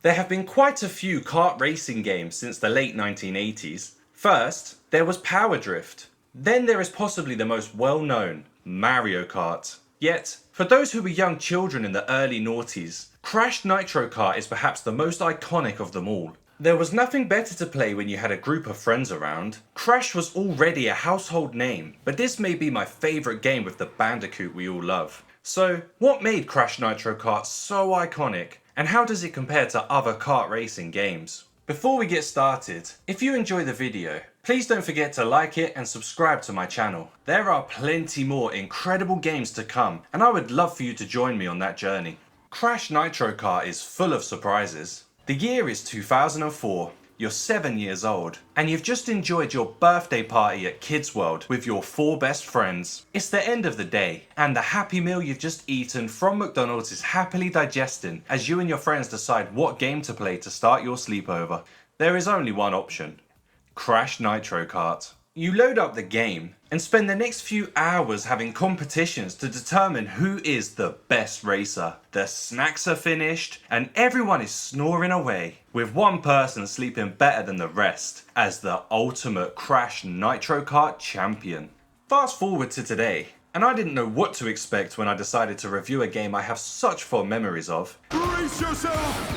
There have been quite a few kart racing games since the late 1980s. First, there was Power Drift. Then there is possibly the most well-known, Mario Kart. Yet, for those who were young children in the early noughties, Crash Nitro Kart is perhaps the most iconic of them all. There was nothing better to play when you had a group of friends around. Crash was already a household name, but this may be my favourite game with the bandicoot we all love. So, what made Crash Nitro Kart so iconic, and how does it compare to other kart racing games? Before we get started, if you enjoy the video, please don't forget to like it and subscribe to my channel. There are plenty more incredible games to come, and I would love for you to join me on that journey. Crash Nitro Kart is full of surprises. The year is 2004, you're 7 years old, and you've just enjoyed your birthday party at Kids World with your 4 best friends. It's the end of the day, and the happy meal you've just eaten from McDonald's is happily digesting as you and your friends decide what game to play to start your sleepover. There is only one option: Crash Nitro Kart. You load up the game and spend the next few hours having competitions to determine who is the best racer. The snacks are finished and everyone is snoring away, with one person sleeping better than the rest as the ultimate Crash Nitro Kart champion. Fast forward to today, and I didn't know what to expect when I decided to review a game I have such fond memories of. Brace yourself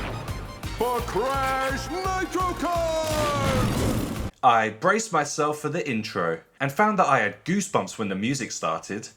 for Crash Nitro Kart! I braced myself for the intro and found that I had goosebumps when the music started.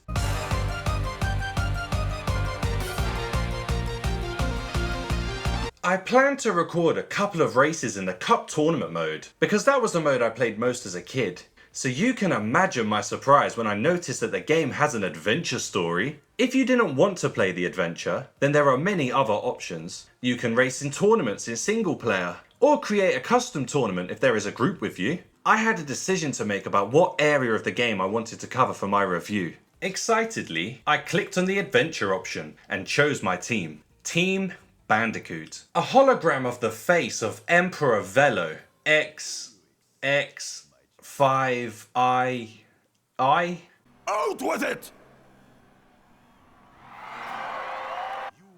I planned to record a couple of races in the Cup Tournament mode because that was the mode I played most as a kid. So you can imagine my surprise when I noticed that the game has an adventure story. If you didn't want to play the adventure, then there are many other options. You can race in tournaments in single player, or create a custom tournament if there is a group with you. I had a decision to make about what area of the game I wanted to cover for my review. Excitedly, I clicked on the adventure option and chose my team. Team Bandicoot. A hologram of the face of Emperor Velo. X5I. Out with it!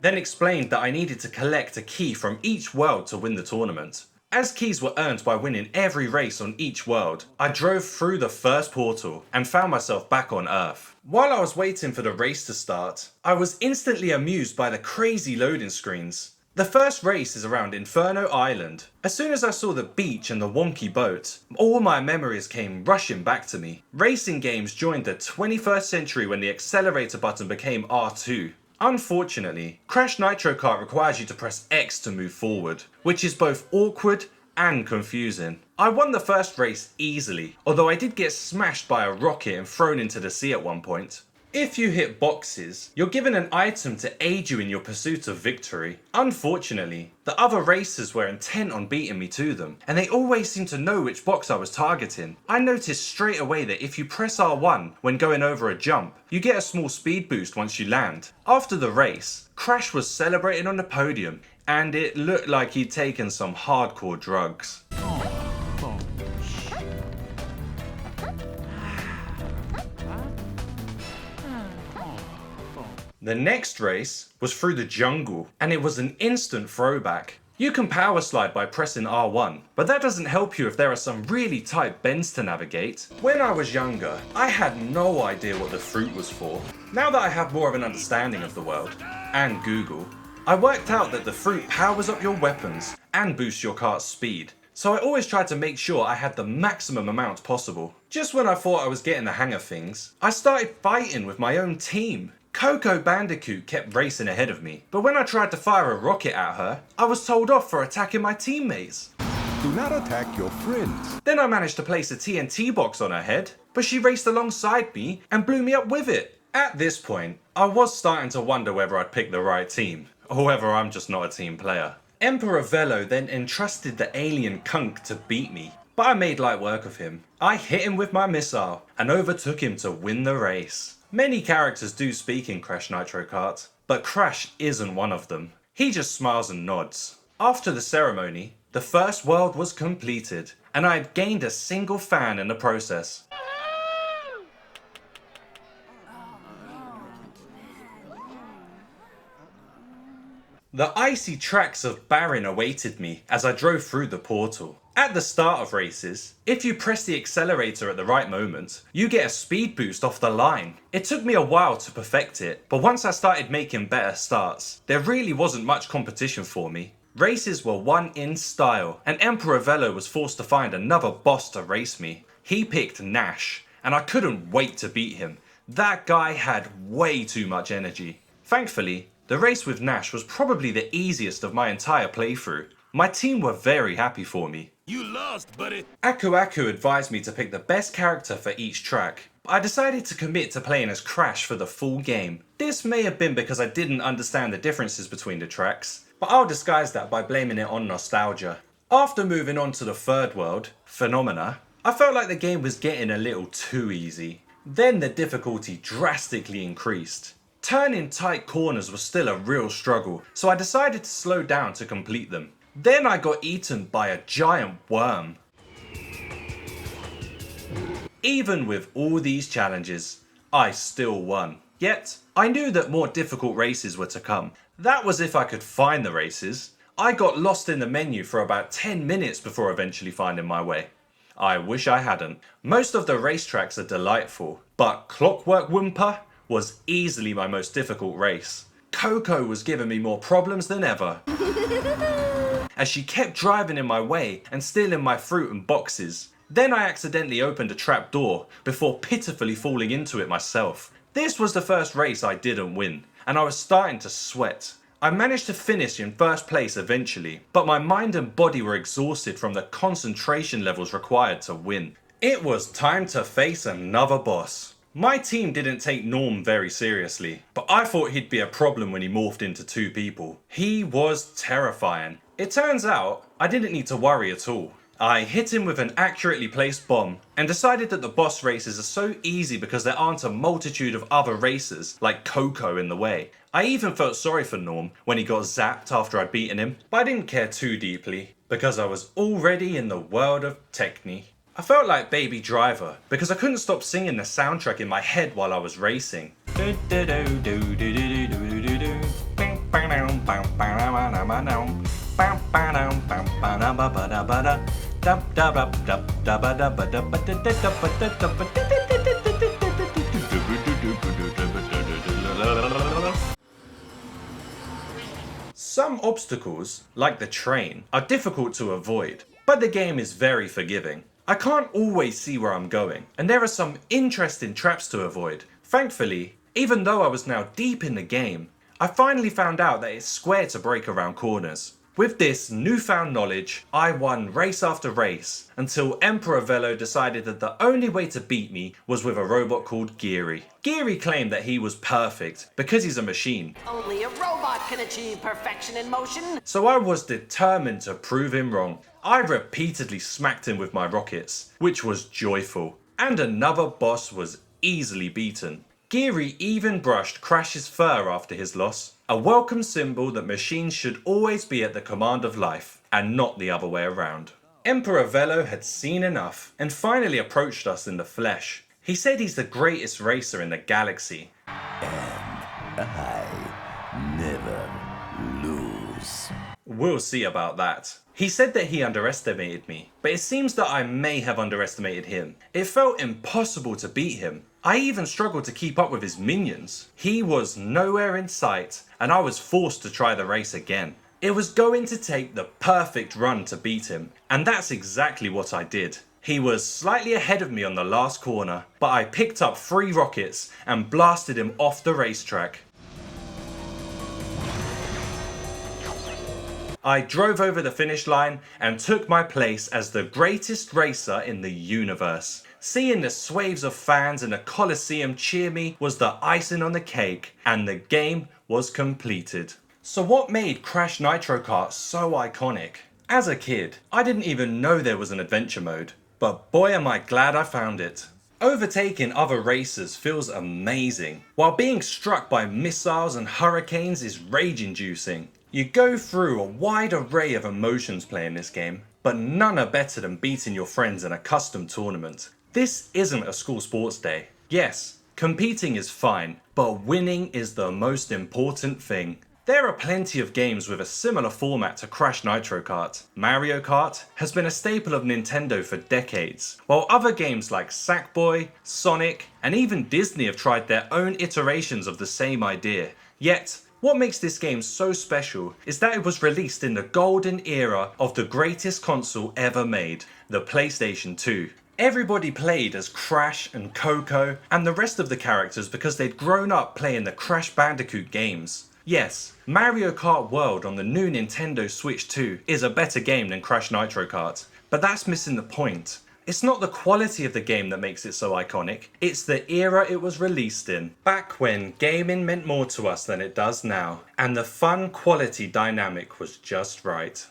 Then explained that I needed to collect a key from each world to win the tournament. As keys were earned by winning every race on each world, I drove through the first portal and found myself back on Earth. While I was waiting for the race to start, I was instantly amused by the crazy loading screens. The first race is around Inferno Island. As soon as I saw the beach and the wonky boat, all my memories came rushing back to me. Racing games joined the 21st century when the accelerator button became R2. Unfortunately, Crash Nitro Kart requires you to press X to move forward, which is both awkward and confusing. I won the first race easily, although I did get smashed by a rocket and thrown into the sea at one point. If you hit boxes, you're given an item to aid you in your pursuit of victory. Unfortunately, the other racers were intent on beating me to them, and they always seemed to know which box I was targeting. I noticed straight away that if you press R1 when going over a jump, you get a small speed boost once you land. After the race, Crash was celebrating on the podium, and it looked like he'd taken some hardcore drugs. The next race was through the jungle, and it was an instant throwback. You can power slide by pressing R1, but that doesn't help you if there are some really tight bends to navigate. When I was younger, I had no idea what the fruit was for. Now that I have more of an understanding of the world, and Google, I worked out that the fruit powers up your weapons and boosts your cart's speed. So I always tried to make sure I had the maximum amount possible. Just when I thought I was getting the hang of things, I started fighting with my own team. Coco Bandicoot kept racing ahead of me, but when I tried to fire a rocket at her, I was told off for attacking my teammates. Do not attack your friends. Then I managed to place a TNT box on her head, but she raced alongside me and blew me up with it. At this point, I was starting to wonder whether I'd picked the right team, or whether I'm just not a team player. Emperor Velo then entrusted the alien Kunk to beat me, but I made light work of him. I hit him with my missile and overtook him to win the race. Many characters do speak in Crash Nitro Kart, but Crash isn't one of them. He just smiles and nods. After the ceremony, the first world was completed, and I had gained a single fan in the process. The icy tracks of Barren awaited me as I drove through the portal. At the start of races, if you press the accelerator at the right moment, you get a speed boost off the line. It took me a while to perfect it, but once I started making better starts, there really wasn't much competition for me. Races were won in style, and Emperor Velo was forced to find another boss to race me. He picked Nash, and I couldn't wait to beat him. That guy had way too much energy. Thankfully, the race with Nash was probably the easiest of my entire playthrough. My team were very happy for me. You lost, buddy. Aku Aku advised me to pick the best character for each track. I decided to commit to playing as Crash for the full game. This may have been because I didn't understand the differences between the tracks, but I'll disguise that by blaming it on nostalgia. After moving on to the third world, Phenomena, I felt like the game was getting a little too easy. Then the difficulty drastically increased. Turning tight corners was still a real struggle, so I decided to slow down to complete them. Then I got eaten by a giant worm. Even with all these challenges, I still won. Yet, I knew that more difficult races were to come. That was if I could find the races. I got lost in the menu for about 10 minutes before eventually finding my way. I wish I hadn't. Most of the racetracks are delightful, but Clockwork Wumpa was easily my most difficult race. Coco was giving me more problems than ever, as she kept driving in my way and stealing my fruit and boxes. Then I accidentally opened a trap door before pitifully falling into it myself. This was the first race I didn't win, and I was starting to sweat. I managed to finish in first place eventually, but my mind and body were exhausted from the concentration levels required to win. It was time to face another boss. My team didn't take Norm very seriously, but I thought he'd be a problem when he morphed into two people. He was terrifying. It turns out, I didn't need to worry at all. I hit him with an accurately placed bomb and decided that the boss races are so easy because there aren't a multitude of other racers like Coco in the way. I even felt sorry for Norm when he got zapped after I'd beaten him, but I didn't care too deeply because I was already in the world of Techni. I felt like Baby Driver because I couldn't stop singing the soundtrack in my head while I was racing. Some obstacles, like the train, are difficult to avoid, but the game is very forgiving. I can't always see where I'm going, and there are some interesting traps to avoid. Thankfully, even though I was now deep in the game, I finally found out that it's square to break around corners. With this newfound knowledge, I won race after race, until Emperor Velo decided that the only way to beat me was with a robot called Geary. Geary claimed that he was perfect, because he's a machine. Only a robot can achieve perfection in motion. So I was determined to prove him wrong. I repeatedly smacked him with my rockets, which was joyful. And another boss was easily beaten. Geary even brushed Crash's fur after his loss, a welcome symbol that machines should always be at the command of life, and not the other way around. Emperor Velo had seen enough, and finally approached us in the flesh. He said he's the greatest racer in the galaxy. I never lose. We'll see about that. He said that he underestimated me, but it seems that I may have underestimated him. It felt impossible to beat him. I even struggled to keep up with his minions. He was nowhere in sight, and I was forced to try the race again. It was going to take the perfect run to beat him, and that's exactly what I did. He was slightly ahead of me on the last corner, but I picked up 3 rockets and blasted him off the racetrack. I drove over the finish line and took my place as the greatest racer in the universe. Seeing the swaves of fans in the Coliseum cheer me was the icing on the cake, and the game was completed. So what made Crash Nitro Kart so iconic? As a kid, I didn't even know there was an adventure mode, but boy am I glad I found it. Overtaking other racers feels amazing, while being struck by missiles and hurricanes is rage-inducing. You go through a wide array of emotions playing this game, but none are better than beating your friends in a custom tournament. This isn't a school sports day. Yes, competing is fine, but winning is the most important thing. There are plenty of games with a similar format to Crash Nitro Kart. Mario Kart has been a staple of Nintendo for decades, while other games like Sackboy, Sonic, and even Disney have tried their own iterations of the same idea. Yet, what makes this game so special is that it was released in the golden era of the greatest console ever made, the PlayStation 2. Everybody played as Crash and Coco and the rest of the characters because they'd grown up playing the Crash Bandicoot games. Yes, Mario Kart World on the new Nintendo Switch 2 is a better game than Crash Nitro Kart, but that's missing the point. It's not the quality of the game that makes it so iconic, it's the era it was released in. Back when gaming meant more to us than it does now, and the fun quality dynamic was just right.